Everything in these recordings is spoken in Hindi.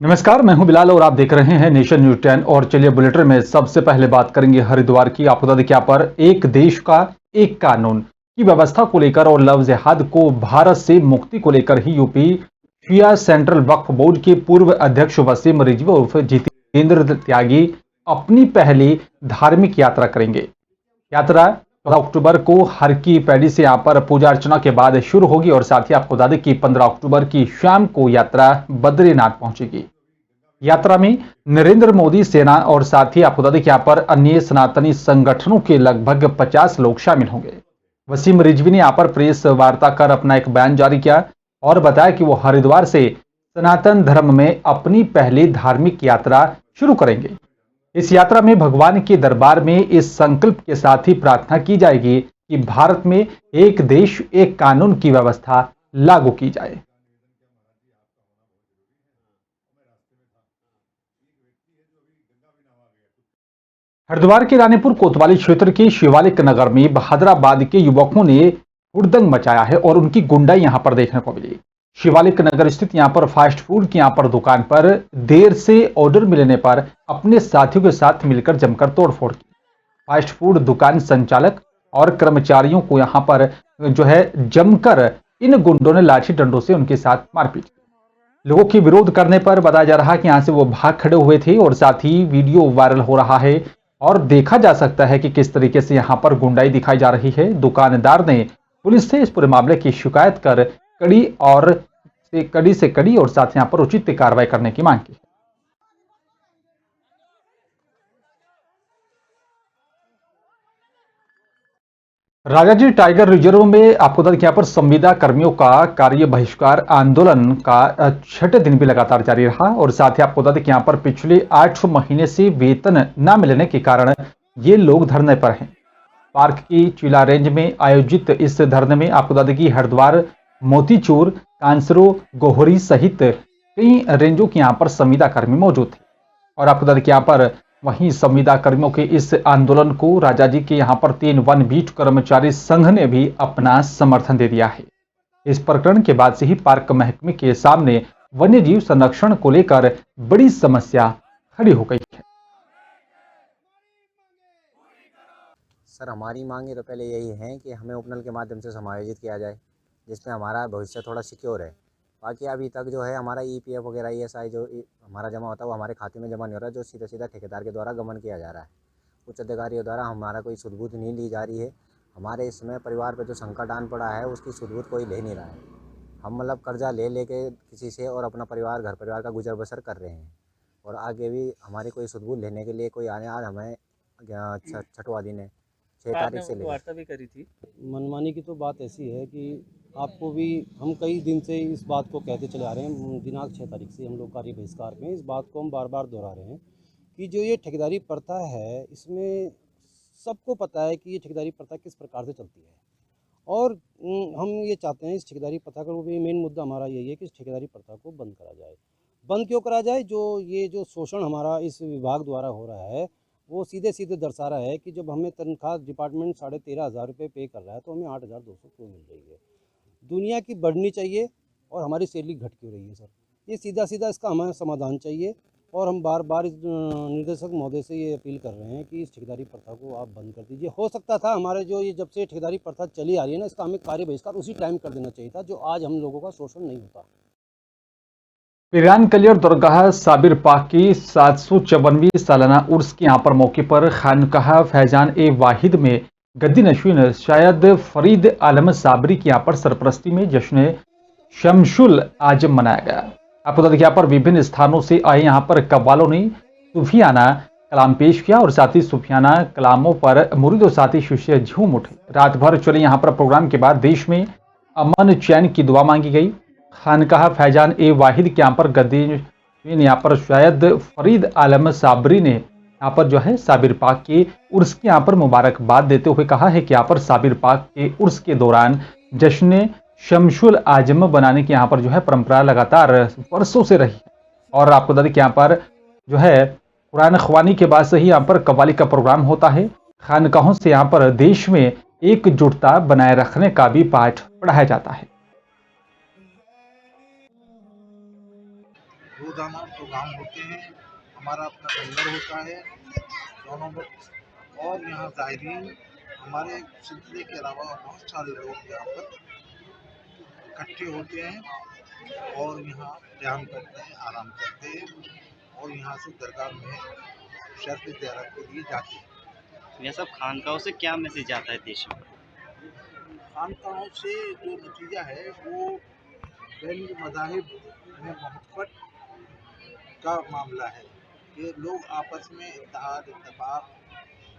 नमस्कार, मैं हूं बिलाल और आप देख रहे हैं नेशन न्यूज 10। और चलिए बुलेटिन में सबसे पहले बात करेंगे हरिद्वार की। आपको बता दें कि यहाँ पर एक देश का एक कानून की व्यवस्था को लेकर और लव जिहाद को भारत से मुक्ति को लेकर ही यूपी शिया सेंट्रल वक्फ बोर्ड के पूर्व अध्यक्ष वसीम रिजवी उर्फ जितेंद्र त्यागी अपनी पहली धार्मिक यात्रा करेंगे। यात्रा 14 अक्टूबर को हर की पैड़ी से यहाँ पर पूजा अर्चना के बाद शुरू होगी और साथ ही आपको बता दें कि 15 अक्टूबर की शाम को यात्रा बद्रीनाथ पहुंचेगी। यात्रा में नरेंद्र मोदी सेना और साथ ही आपको बता दें कि यहाँ पर अन्य सनातनी संगठनों के लगभग 50 लोग शामिल होंगे। वसीम रिजवी ने यहाँ पर प्रेस वार्ता कर अपना एक बयान जारी किया और बताया कि वो हरिद्वार से सनातन धर्म में अपनी पहली धार्मिक यात्रा शुरू करेंगे। इस यात्रा में भगवान के दरबार में इस संकल्प के साथ ही प्रार्थना की जाएगी कि भारत में एक देश एक कानून की व्यवस्था लागू की जाए। हरिद्वार के रानीपुर कोतवाली क्षेत्र के शिवालिक नगर में बहादुराबाद के युवकों ने हुड़दंग मचाया है और उनकी गुंडाई यहां पर देखने को मिली। शिवालिक नगर स्थित यहां पर फास्ट फूड की यहां पर दुकान पर देर से ऑर्डर मिलने पर अपने साथियों के साथ मिलकर जमकर तोड़फोड़ की। फास्ट फूड दुकान संचालक और कर्मचारियों को यहां पर जमकर इन गुंडों ने लाठी डंडों से उनके साथ मारपीट की। लोगों के विरोध करने पर बताया जा रहा है कि यहां से वो भाग खड़े हुए थे और साथ ही वीडियो वायरल हो रहा है और देखा जा सकता है कि किस तरीके से यहां पर गुंडाई दिखाई जा रही है। दुकानदार ने पुलिस से इस पूरे मामले की शिकायत कर कड़ी से कड़ी और साथ यहां पर उचित कार्रवाई करने की मांग की। राजाजी टाइगर रिजर्व में आपको बता दें कि यहाँ पर संविदा कर्मियों का कार्य बहिष्कार आंदोलन का छठे दिन भी लगातार जारी रहा और साथ ही आपको बता दें कि यहाँ पर पिछले 8 महीने से वेतन न मिलने के कारण ये लोग धरने पर हैं। पार्क की चिला रेंज में आयोजित इस धरने में आपको बता दें कि हरिद्वार, मोतीचूर, कांसरो, गोहरी सहित कई रेंजों के यहाँ पर संविदा कर्मी मौजूद थे। और आपको बता दें कि यहाँ पर वहीं संविदा कर्मियों के इस आंदोलन को राजाजी के यहां पर 3 वन बीट कर्मचारी संघ ने भी अपना समर्थन दे दिया है। इस प्रकरण के बाद से ही पार्क महकमे के सामने वन्य जीव संरक्षण को लेकर बड़ी समस्या खड़ी हो गई है। सर, हमारी मांगे तो पहले यही है कि हमें उपनल के माध्यम से समायोजित किया जाए, जिसमें हमारा भविष्य थोड़ा सिक्योर है। बाकी अभी तक जो है हमारा ईपीएफ वगैरह ईएसआई जो हमारा जमा होता है वो हमारे खाते में जमा नहीं हो रहा है, जो सीधा सीधा ठेकेदार के द्वारा गमन किया जा रहा है। उच्च अधिकारियों द्वारा हमारा कोई सुध-बुध नहीं ली जा रही है। हमारे इसमें परिवार पर जो संकट आन पड़ा है उसकी सुध-बुध कोई ले नहीं रहा है। हम मतलब कर्जा ले लेके किसी से और अपना परिवार घर परिवार का गुजर बसर कर रहे हैं और आगे भी हमारी कोई सुध-बुध लेने के लिए कोई आने आज हमें छठवां दिन है 6 तारीख से लेकर वार्ता भी करी थी। मनमानी की तो बात ऐसी है कि आपको भी हम कई दिन से इस बात को कहते चले आ रहे हैं। दिनांक 6 तारीख से हम लोग कार्य बहिष्कार में इस बात को हम बार बार दोहरा रहे हैं कि जो ये ठेकेदारी प्रथा है इसमें सबको पता है कि ये ठेकेदारी प्रथा किस प्रकार से चलती है और हम ये चाहते हैं इस ठेकेदारी प्रथा का वो भी मेन मुद्दा हमारा यही है कि इस ठेकेदारी प्रथा को बंद करा जाए। बंद क्यों करा जाए? जो शोषण हमारा इस विभाग द्वारा हो रहा है वो सीधे सीधे दर्शा रहा है कि जब हमें तनख्वाह डिपार्टमेंट 13,500 रुपये पे कर रहा है तो हमें 8,200 क्यों मिल रही है? दुनिया की बढ़नी चाहिए और हमारी सैलरी घट क्यों रही है? सर, ये सीधा सीधा इसका हमें समाधान चाहिए और हम बार बार इस निर्देशक महोदय से ये अपील कर रहे हैं कि इस ठेकेदारी प्रथा को आप बंद कर दीजिए। हो सकता था हमारे जो ये जब से ठेकेदारी प्रथा चली आ रही है ना, इसका हमें कार्य बहिष्कार उसी टाइम कर देना चाहिए था जो आज हम लोगों का शोषण नहीं होता। पिरान कलियर दरगाह साबिर पाक की 754वीं सालाना उर्स के यहाँ पर मौके पर खानकाह फैजान ए वाहिद में गद्दी नशीन शायद फरीद आलम साबरी की यहाँ पर सरपरस्ती में जश्न शमशुल आजम मनाया गया। आपको बता दें कि यहाँ पर विभिन्न स्थानों से आए यहाँ पर कव्वालों ने सूफियाना कलाम पेश किया और साथ ही सूफियाना कलामों पर मुरीद और साथी शिष्य झूम उठे। रात भर चले यहाँ पर प्रोग्राम के बाद देश में अमन चैन की दुआ मांगी गई। खानकाह फैजान ए वाहिद के यहाँ पर गद्दी यहाँ पर शायद फरीद आलम साबरी ने यहाँ पर साबिर पाक के उर्स के यहाँ पर मुबारकबाद देते हुए कहा है कि यहाँ पर साबिर पाक के उर्स के दौरान जश्न शमशुल आजम बनाने की यहाँ पर परंपरा लगातार वर्षों से रही है। और आपको बता दें कि यहाँ पर कुरान ख्वानी के बाद से ही यहाँ पर कव्वाली का प्रोग्राम होता है। खानकाहों से यहाँ पर देश में एकजुटता बनाए रखने का भी पाठ पढ़ाया जाता है। रोज़ाना प्रोग्राम होते हैं। हमारा अपना लंगर होता है दोनों वक्त, और यहाँ ज़ायरीन हमारे सिलसिले के अलावा बहुत सारे लोग यहाँ पर इकट्ठे होते हैं और यहाँ ध्यान करते हैं, आराम करते हैं और यहाँ से दरगाह में शर्त ज़ियारत के लिए जाते हैं। यह सब खानकाहों से क्या मैसेज जाता है देश में? खानकाहों से जो नतीजा है वो बैन मज़ाहिब में मोहब्बत का मामला है कि लोग आपस में इत्तेहाद, इत्तेफाक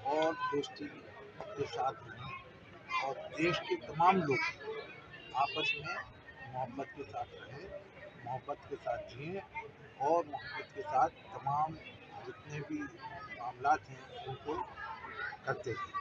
और दोस्ती के साथ रहें और देश के तमाम लोग आपस में मोहब्बत के साथ रहें, मोहब्बत के साथ जिएँ और मोहब्बत के साथ तमाम जितने भी मामलात हैं उनको करते हैं।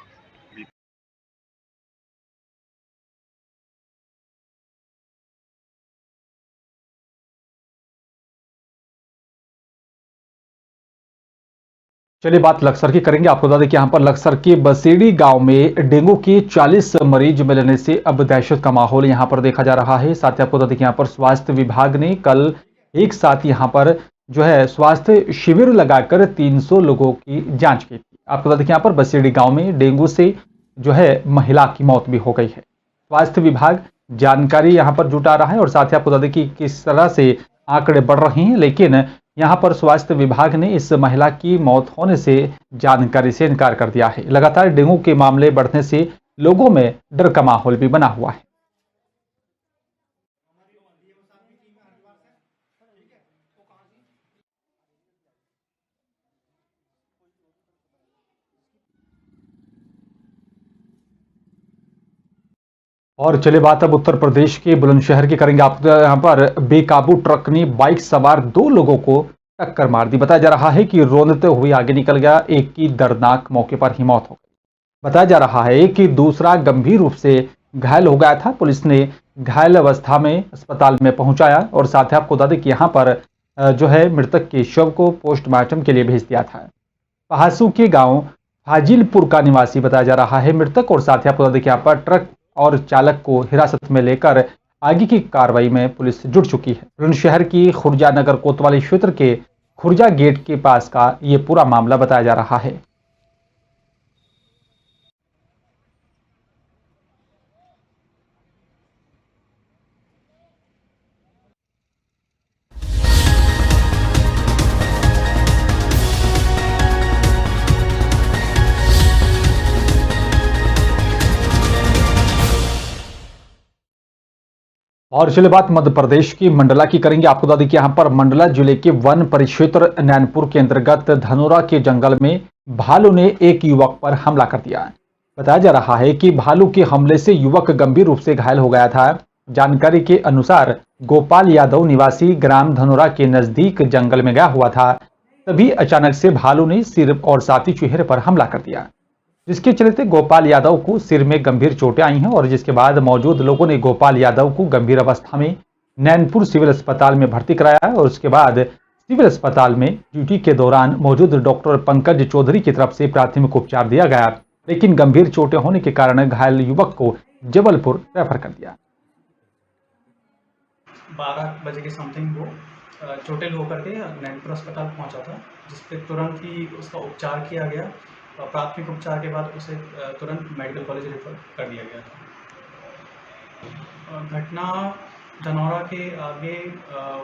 चलिए बात लक्सर की करेंगे। आपको बता दें कि यहाँ पर लक्सर के बसेड़ी गांव में डेंगू के 40 मरीज मिलने से अब दहशत का माहौल यहाँ पर देखा जा रहा है। साथ ही आपको बता दें कि यहाँ पर स्वास्थ्य विभाग ने कल एक साथ यहाँ पर जो है स्वास्थ्य शिविर लगाकर 300 लोगों की जांच की थी। आपको बता दें कि यहाँ पर बसेड़ी गांव में डेंगू से जो है महिला की मौत भी हो गई है। स्वास्थ्य विभाग जानकारी यहाँ पर जुटा रहा है और साथ ही आपको बता दें कि किस तरह से आंकड़े बढ़ रहे हैं, लेकिन यहाँ पर स्वास्थ्य विभाग ने इस महिला की मौत होने से जानकारी से इनकार कर दिया है। लगातार डेंगू के मामले बढ़ने से लोगों में डर का माहौल भी बना हुआ है। और चलिए बात अब उत्तर प्रदेश के बुलंदशहर की करेंगे। आप यहाँ पर बेकाबू ट्रक ने बाइक सवार 2 लोगों को टक्कर मार दी। बताया जा रहा है कि रोंदते हुए आगे निकल गया, एक की दर्दनाक मौके पर ही मौत हो गई। बताया जा रहा है कि दूसरा गंभीर रूप से घायल हो गया था। पुलिस ने घायल अवस्था में अस्पताल में पहुंचाया और साथ ही आपको बता दें कि यहाँ पर जो है मृतक के शव को पोस्टमार्टम के लिए भेज दिया था। पहासू के गांव हाजिलपुर का निवासी बताया जा रहा है मृतक, और साथ ही आपको बता दें कि यहाँ पर ट्रक और चालक को हिरासत में लेकर आगे की कार्रवाई में पुलिस जुट चुकी है। बुलंदशहर की खुर्जा नगर कोतवाली क्षेत्र के खुर्जा गेट के पास का ये पूरा मामला बताया जा रहा है। और चलिए बात मध्य प्रदेश की मंडला की करेंगे। आपको बता दें कि यहाँ पर मंडला जिले के वन परिक्षेत्र नैनपुर के अंतर्गत धनोरा के जंगल में भालू ने एक युवक पर हमला कर दिया। बताया जा रहा है कि भालू के हमले से युवक गंभीर रूप से घायल हो गया था। जानकारी के अनुसार गोपाल यादव निवासी ग्राम धनोरा के नजदीक जंगल में गया हुआ था, तभी अचानक से भालू ने सिर और साथ ही चेहरे पर हमला कर दिया, जिसके चलते गोपाल यादव को सिर में गंभीर चोटें आई हैं और जिसके बाद मौजूद लोगों ने गोपाल यादव को गंभीर अवस्था में नैनपुर सिविल अस्पताल में भर्ती कराया और उसके बाद सिविल अस्पताल में ड्यूटी के दौरान मौजूद डॉक्टर पंकज चौधरी की तरफ से प्राथमिक उपचार दिया गया, लेकिन गंभीर चोटें होने के कारण घायल युवक को जबलपुर रेफर कर दिया। 12 बजे के समथिंग वो चोटिल होकर के नैनपुर अस्पताल पहुंचा था, जिसपे तुरंत ही उसका उपचार किया गया। प्राथमिक उपचार के बाद उसे तुरंत मेडिकल कॉलेज रेफर कर दिया गया था। घटना धनौरा के आगे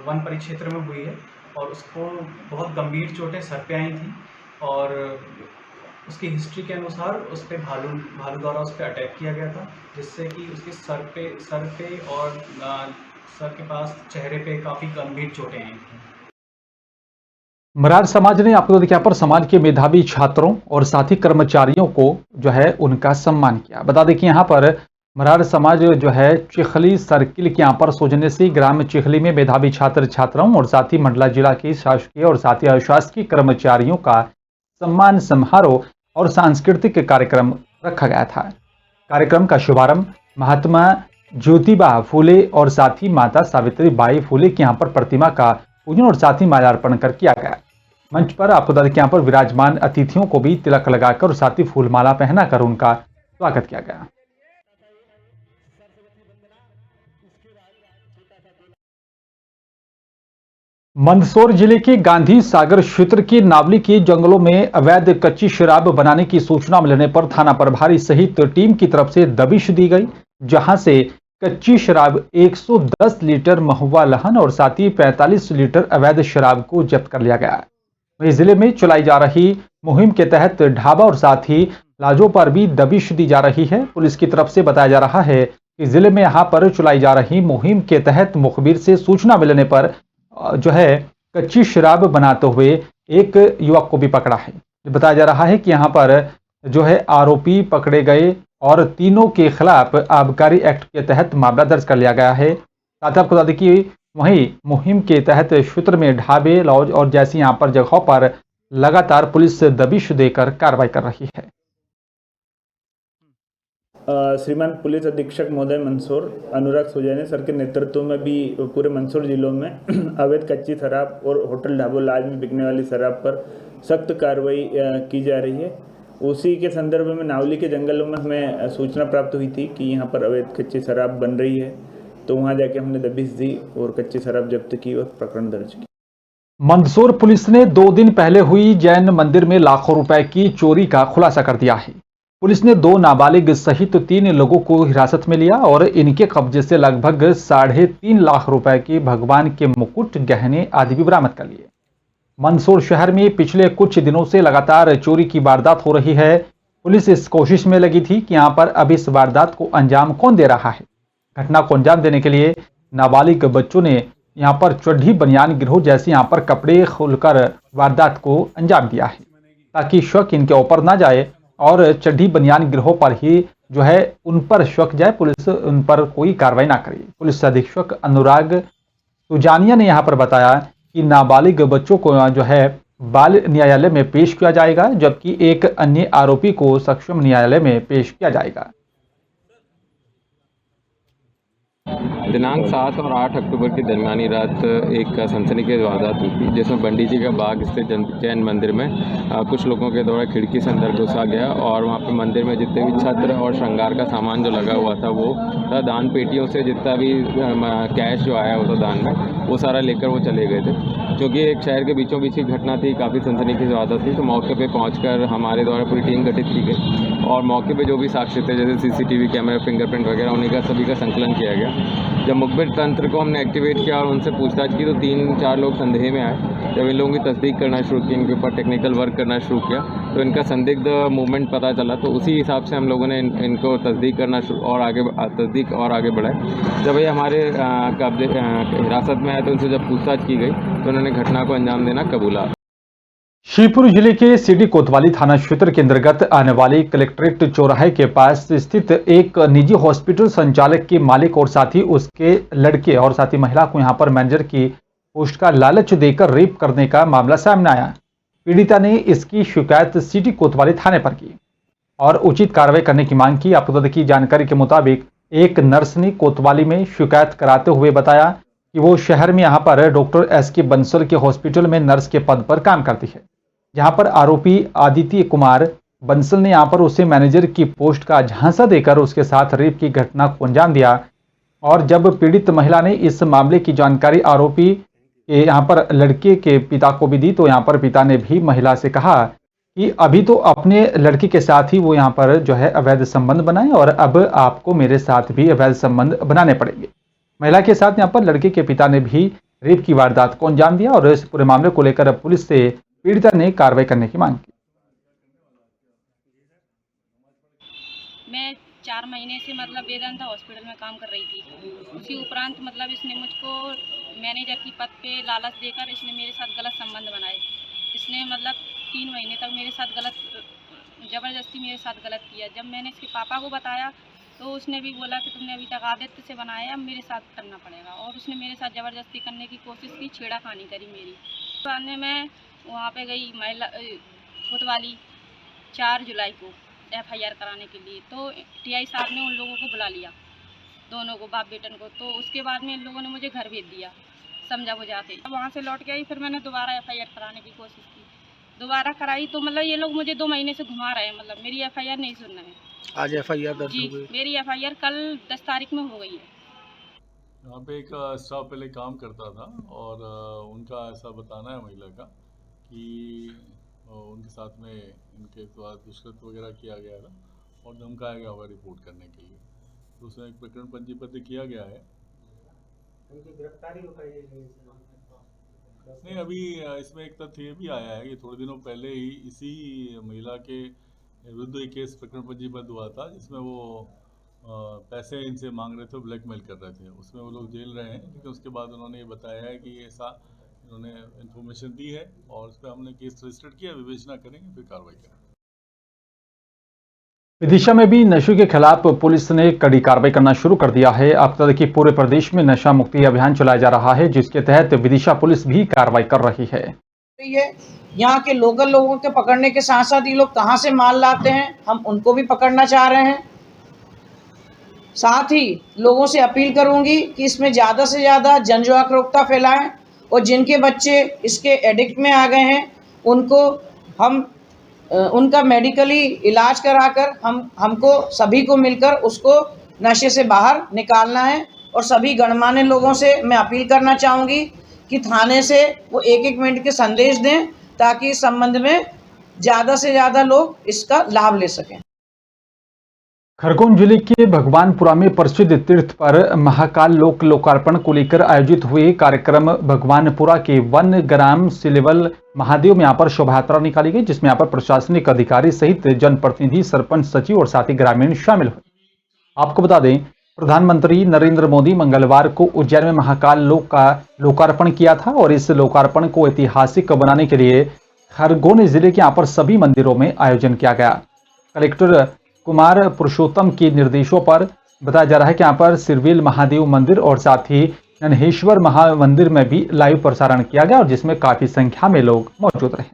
वन परिक्षेत्र में हुई है और उसको बहुत गंभीर चोटें सर पे आई थी और उसकी हिस्ट्री के अनुसार उस पर भालू द्वारा उस पर अटैक किया गया था, जिससे कि उसके सर पे और सर के पास चेहरे पे काफ़ी गंभीर चोटें आई थी। मरार समाज ने आपको देखिए यहाँ पर समाज के मेधावी छात्रों और साथी कर्मचारियों को जो है उनका सम्मान किया। बता दें कि यहाँ पर मरार समाज जो है चिखली सर्किल के यहाँ पर सौजन्य से ग्राम चिखली में मेधावी छात्र छात्राओं और साथ ही मंडला जिला के शासकीय और साथ ही अशासकीय कर्मचारियों का सम्मान समारोह और सांस्कृतिक कार्यक्रम रखा गया था। कार्यक्रम का शुभारंभ महात्मा ज्योतिबा फूले और साथ ही माता सावित्री बाई फूले की यहाँ पर प्रतिमा का पूजन और साथ ही माल्यार्पण कर किया गया। मंच पर आपको बता दें कि यहाँ पर विराजमान अतिथियों को भी तिलक लगाकर और साथ ही फूलमाला पहनाकर उनका स्वागत किया गया। मंदसौर जिले के गांधी सागर क्षेत्र के नावली के जंगलों में अवैध कच्ची शराब बनाने की सूचना मिलने पर थाना प्रभारी सहित टीम की तरफ से दबिश दी गई, जहां से कच्ची शराब 110 लीटर महुआ लहन और साथ ही 45 लीटर अवैध शराब को जब्त कर लिया गया। वहीं जिले में चलाई जा रही मुहिम के तहत ढाबा और साथ ही लाजों पर भी दबिश दी जा रही है। पुलिस की तरफ से बताया जा रहा है कि जिले में यहां पर चलाई जा रही मुहिम के तहत मुखबिर से सूचना मिलने पर जो है कच्ची शराब बनाते हुए एक युवक को भी पकड़ा है। बताया जा रहा है कि यहां पर जो है आरोपी पकड़े गए और तीनों के खिलाफ आबकारी एक्ट के तहत मामला दर्ज कर लिया गया है। साथ ही आपको बता दें कि वहीं मुहिम के तहत क्षेत्र में ढाबे, लॉज और जैसी यहां पर जगहों पर लगातार पुलिस दबिश देकर कार्रवाई कर रही है। श्रीमान पुलिस अधीक्षक महोदय मंदसौर अनुराग सुजैने सर के नेतृत्व में भी पूरे मंदसौर जिलों में अवैध कच्ची शराब और होटल ढाबों लाज में बिकने वाली शराब पर सख्त कार्रवाई की जा रही है। उसी के संदर्भ में नावली के जंगलों में हमें सूचना प्राप्त हुई थी कि यहाँ पर अवैध कच्ची शराब बन रही है, तो वहाँ जाके हमने दबिश दी और कच्ची शराब जब्त की और प्रकरण दर्ज किया। मंदसौर पुलिस ने 2 दिन पहले हुई जैन मंदिर में लाखों रुपए की चोरी का खुलासा कर दिया है। पुलिस ने 2 नाबालिग सहित 3 लोगों को हिरासत में लिया और इनके कब्जे से लगभग 3.5 लाख रुपए के भगवान के मुकुट, गहने आदि भी बरामद कर लिए। मंदसौर शहर में पिछले कुछ दिनों से लगातार चोरी की वारदात हो रही है। पुलिस इस कोशिश में लगी थी कि यहां पर अब इस वारदात को अंजाम कौन दे रहा है। घटना को अंजाम देने के लिए नाबालिग बच्चों ने यहां पर चड्ढी बनियान गिरोह जैसे यहां पर कपड़े खोलकर वारदात को अंजाम दिया है, ताकि शक इनके ऊपर ना जाए और चड्ढी बनियान गिरोह पर ही जो है उन पर शक जाए, पुलिस उन पर कोई कार्रवाई ना करे। पुलिस अधीक्षक अनुराग सुजानिया ने यहां पर बताया कि नाबालिग बच्चों को जो है बाल न्यायालय में पेश किया जाएगा, जबकि एक अन्य आरोपी को सक्षम न्यायालय में पेश किया जाएगा। दिनांक 7 और 8 अक्टूबर की दरमियानी रात एक सनसनीखेज वारदात हुई थी, जिसमें बंडी जी का बाग स्थित जैन मंदिर में कुछ लोगों के द्वारा खिड़की से अंदर घुसा गया और वहाँ पे मंदिर में जितने भी छत्र और श्रृंगार का सामान जो लगा हुआ था वो दान पेटियों से जितना भी कैश जो आया होता दान में वो सारा लेकर वो चले गए थे। क्योंकि एक शहर के बीचों बीच की घटना थी, काफ़ी सनसनीखेज वारदात थी, तो मौके पर पहुँच हमारे द्वारा पूरी टीम गठित की गई और मौके पर जो भी साक्ष्य थे जैसे CCTV कैमरा, फिंगरप्रिंट वगैरह उन्हीं का सभी का संकलन किया गया। जब मुखबिर तंत्र को हमने एक्टिवेट किया और उनसे पूछताछ की तो 3-4 लोग संदेह में आए। जब इन लोगों की तस्दीक करना शुरू की, इनके ऊपर टेक्निकल वर्क करना शुरू किया तो इनका संदिग्ध मूवमेंट पता चला, तो उसी हिसाब से हम लोगों ने इनको तस्दीक करना और आगे बढ़ाए। जब ये हमारे कब्जे हिरासत में आए तो उनसे जब पूछताछ की गई तो उन्होंने घटना को अंजाम देना कबूला। शिवपुरी जिले के सीडी कोतवाली थाना क्षेत्र के अंतर्गत आने वाली कलेक्ट्रेट चौराहे के पास स्थित एक निजी हॉस्पिटल संचालक के मालिक और साथ ही उसके लड़के और साथ ही महिला को यहां पर मैनेजर की पोस्ट का लालच देकर रेप करने का मामला सामने आया। पीड़िता ने इसकी शिकायत सीडी कोतवाली थाने पर की और उचित कार्रवाई करने की मांग की। आपको बता दें कि जानकारी के मुताबिक एक नर्स ने कोतवाली में शिकायत कराते हुए बताया कि वो शहर में यहाँ पर डॉक्टर SK बंसल के हॉस्पिटल में नर्स के पद पर काम करती है, जहां पर आरोपी आदित्य कुमार बंसल ने यहां पर उसे मैनेजर की पोस्ट का झांसा देकर उसके साथ रेप की घटना को अंजाम दिया। और जब पीड़ित महिला ने इस मामले की जानकारी आरोपी के यहां पर लड़के के पिता को भी दी तो यहां पर पिता ने भी महिला से कहा कि अभी तो अपने लड़की के साथ ही वो यहां पर जो है अवैध संबंध बनाए और अब आपको मेरे साथ भी अवैध संबंध बनाने पड़ेंगे। महिला के साथ यहां पर लड़के के पिता ने भी रेप की वारदात को अंजाम दिया और इस पूरे मामले को लेकर पुलिस से पीड़िता ने कार्रवाई करने की मांग की। मैं 4 महीने से वेदांता हॉस्पिटल में काम कर रही थी। उसी उपरांत इसने मुझको मैनेजर की पद पे लालच देकर इसने मेरे साथ गलत संबंध बनाए। इसने 3 महीने तक मेरे साथ ज़बरदस्ती मेरे साथ गलत किया। जब मैंने इसके पापा को बताया तो उसने भी बोला कि तुमने अभी तक आदित्य से बनाया, अब मेरे साथ करना पड़ेगा और उसने मेरे साथ ज़बरदस्ती करने की कोशिश की, छेड़ाखानी करी मेरी। तो मैं वहाँ पे गई महिला कोतवाली 4 जुलाई को FIR कराने के लिए, तो TI साहब ने उन लोगों को बुला लिया, दोनों को, बाप बेटन को। तो उसके बाद में इन लोगों ने मुझे घर भेज दिया समझा बुझाते। वहाँ से लौट के आई, फिर मैंने दोबारा FIR कराने की कोशिश की, दोबारा कराई तो ये लोग मुझे 2 महीने से घुमा रहे हैं, मेरी FIR नहीं सुन रहे हैं। आज FIR दर्ज जी, हो गई? मेरी FIR कल 10 तारीख में हो गई है। यहाँ पे एक स्टाफ पहले काम करता था और उनका ऐसा बताना है महिला का कि उनके साथ में इनके द्वारा दुष्कृत्य वगैरह किया गया था और धमकाया गया होगा रिपोर्ट करने के लिए, तो उसमें एक प्रकरण पंजीबद्ध किया गया है। उनकी गिरफ्तारी हो गई नहीं, अभी इसमें एक तथ्य ये भी आया है कि थोड़े दिनों पहले ही इसी महिला के विरुद्ध एक केस प्रकरण पंजीबद्ध हुआ था जिसमें वो पैसे इनसे मांग रहे थे, ब्लैकमेल कर रहे थे। उसमें वो लोग जेल रहे हैं, लेकिन उसके बाद उन्होंने ये बताया है कि ऐसा इन्होंने इन्फॉर्मेशन दी है और उस पर हमने केस रजिस्टर्ड किया, विवेचना करेंगे, फिर कार्रवाई करेंगे। विदिशा में भी नशे के खिलाफ पुलिस ने कड़ी कार्रवाई करना शुरू कर दिया है। अब तक कि पूरे प्रदेश में नशा मुक्ति अभियान चलाया जा रहा है, जिसके तहत विदिशा पुलिस भी कार्रवाई कर रही है। यहाँ के लोकल लोगों के पकड़ने के साथ साथ ये लोग कहाँ से माल लाते हैं, हम उनको भी पकड़ना चाह रहे हैं। साथ ही लोगों से अपील करूंगी कि इसमें ज़्यादा से ज़्यादा जन जागरूकता फैलाएं और जिनके बच्चे इसके एडिक्ट में आ गए हैं उनको हम उनका मेडिकली इलाज कराकर हमको सभी को मिलकर उसको नशे से बाहर निकालना है। और सभी गणमान्य लोगों से मैं अपील करना चाहूँगी कि थाने से वो एक मिनट के संदेश दें ताकि इस संबंध में ज़्यादा से ज़्यादा लोग इसका लाभ ले सकें। खरगोन जिले के भगवानपुरा में प्रसिद्ध तीर्थ पर महाकाल लोक लोकार्पण को लेकर आयोजित हुए कार्यक्रम भगवानपुरा के वन ग्राम सिलेवल महादेव में यहाँ पर शोभा यात्रा निकाली गई, जिसमें यहाँ पर प्रशासनिक अधिकारी सहित जनप्रतिनिधि, सरपंच, सचिव और साथ ही ग्रामीण शामिल हुए। आपको बता दें, प्रधानमंत्री नरेंद्र मोदी मंगलवार को उज्जैन में महाकाल लोक का लोकार्पण किया था और इस लोकार्पण को ऐतिहासिक बनाने के लिए खरगोन जिले के यहाँ पर सभी मंदिरों में आयोजन किया गया। कलेक्टर कुमार पुरुषोत्तम के निर्देशों पर बताया जा रहा है कि यहाँ पर सिरवेल महादेव मंदिर और साथ ही नन्हेश्वर महामंदिर में भी लाइव प्रसारण किया गया और जिसमें काफी संख्या में लोग मौजूद रहे।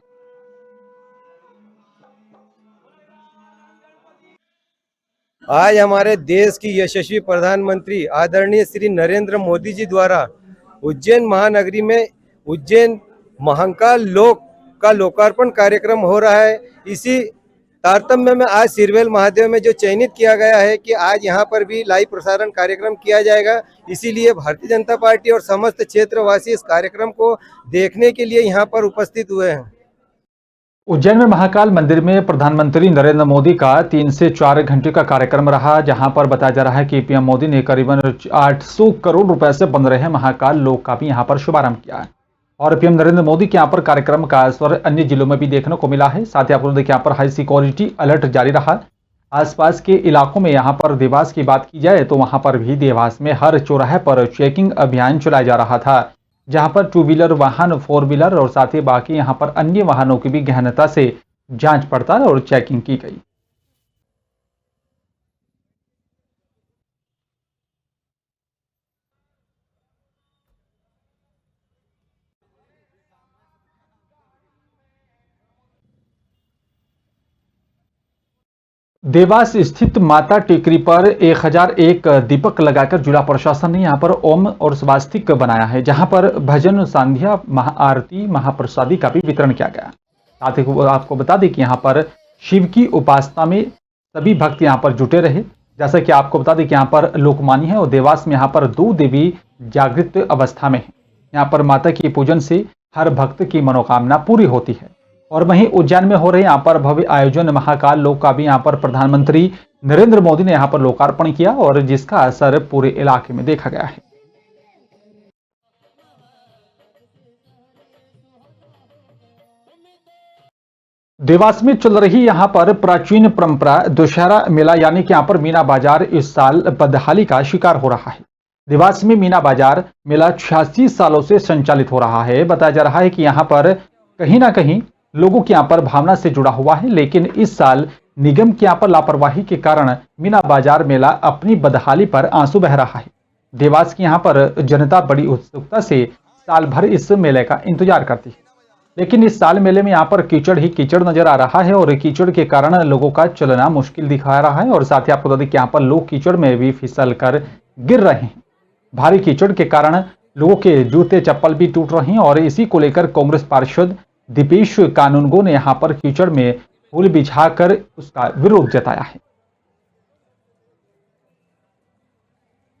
आज हमारे देश की यशस्वी प्रधानमंत्री आदरणीय श्री नरेंद्र मोदी जी द्वारा उज्जैन महानगरी में उज्जैन महाकाल लोक का लोकार्पण कार्यक्रम हो रहा है। इसी तारतम्य में आज सिरवेल महादेव में जो चयनित किया गया है कि आज यहाँ पर भी लाइव प्रसारण कार्यक्रम किया जाएगा, इसीलिए भारतीय जनता पार्टी और समस्त क्षेत्रवासी इस कार्यक्रम को देखने के लिए यहाँ पर उपस्थित हुए हैं। उज्जैन में महाकाल मंदिर में प्रधानमंत्री नरेंद्र मोदी का 3 से 4 घंटे का कार्यक्रम रहा, जहां पर बताया जा रहा है कि पीएम मोदी ने करीबन 800 करोड़ रुपए से बन रहे महाकाल लोक का भी यहां पर शुभारंभ किया है। और पीएम नरेंद्र मोदी के यहाँ पर कार्यक्रम का असर अन्य जिलों में भी देखने को मिला है। साथ ही आपको देखिए यहाँ पर हाई सिक्योरिटी अलर्ट जारी रहा। आसपास के इलाकों में यहाँ पर देवास की बात की जाए तो वहां पर भी देवास में हर चौराहे पर चेकिंग अभियान चलाया जा रहा था, जहां पर 2 व्हीलर वाहन, 4 व्हीलर और साथ ही बाकी यहाँ पर अन्य वाहनों की भी गहनता से जांच पड़ताल और चेकिंग की गई। देवास स्थित माता टेकरी पर 1001 दीपक लगाकर जिला प्रशासन ने यहां पर ओम और स्वास्तिक बनाया है, जहां पर भजन, संध्या, महाआरती, महाप्रसादी का भी वितरण किया गया। साथ ही आपको बता दें कि यहां पर शिव की उपासना में सभी भक्त यहां पर जुटे रहे। जैसा कि आपको बता दें कि यहां पर लोकमान्य है और देवास में यहां पर 2 देवी जागृत अवस्था में है। यहाँ पर माता की पूजन से हर भक्त की मनोकामना पूरी होती है। और वहीं उज्जैन में हो रहे यहाँ पर भव्य आयोजन महाकाल लोक का भी यहाँ पर प्रधानमंत्री नरेंद्र मोदी ने यहाँ पर लोकार्पण किया और जिसका असर पूरे इलाके में देखा गया है। देवास में चल रही यहाँ पर प्राचीन परंपरा दशहरा मेला यानी कि यहाँ पर मीना बाजार इस साल बदहाली का शिकार हो रहा है। देवास में मीना बाजार मेला 86 सालों से संचालित हो रहा है। बताया जा रहा है कि यहाँ पर कहीं ना कहीं लोगों की यहाँ पर भावना से जुड़ा हुआ है, लेकिन इस साल निगम की यहाँ पर लापरवाही के कारण मीना बाजार मेला अपनी बदहाली पर आंसू बह रहा है। देवास की यहाँ पर जनता बड़ी उत्सुकता से साल भर इस मेले का इंतजार करती है, लेकिन इस साल मेले में यहाँ पर कीचड़ ही कीचड़ नजर आ रहा है और कीचड़ के कारण लोगों का चलना मुश्किल दिखा रहा है। और साथ ही आपको बता दें कि यहाँ पर लोग कीचड़ में भी फिसल कर गिर रहे हैं। भारी कीचड़ के कारण लोगों के जूते चप्पल भी टूट रहे हैं और इसी को लेकर कांग्रेस पार्षद दीपेश कानूनगो ने यहां पर कीचड़ में फूल बिछाकर उसका विरोध जताया है।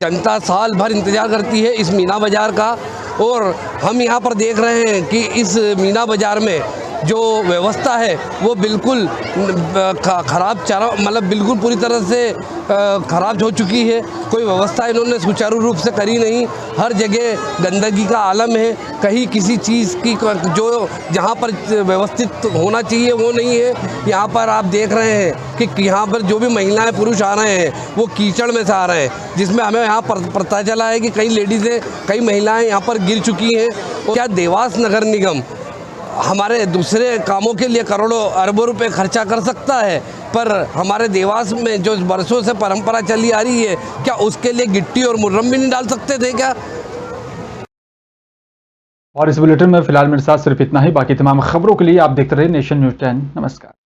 जनता साल भर इंतज़ार करती है इस मीना बाज़ार का, और हम यहाँ पर देख रहे हैं कि इस मीना बाज़ार में जो व्यवस्था है वो बिल्कुल ख़राब मतलब बिल्कुल पूरी तरह से ख़राब हो चुकी है। कोई व्यवस्था इन्होंने सुचारू रूप से करी नहीं। हर जगह गंदगी का आलम है। कहीं किसी चीज़ की जो जहाँ पर व्यवस्थित होना चाहिए वो नहीं है। यहाँ पर आप देख रहे हैं कि यहाँ पर जो भी महिलाएं पुरुष आ रहे हैं वो कीचड़ में से आ रहे हैं, जिसमें हमें यहाँ पर पता चला है कि कई लेडीज़ें, कई महिलाएँ यहाँ पर गिर चुकी हैं। क्या देवास नगर निगम हमारे दूसरे कामों के लिए करोड़ों अरबों रुपए खर्चा कर सकता है, पर हमारे देवास में जो बरसों से परंपरा चली आ रही है, क्या उसके लिए गिट्टी और मुर्रम भी नहीं डाल सकते थे क्या? और इस बुलेटिन में फिलहाल मेरे साथ सिर्फ इतना ही। बाकी तमाम खबरों के लिए आप देखते रहे नेशन न्यूज़ 10। नमस्कार।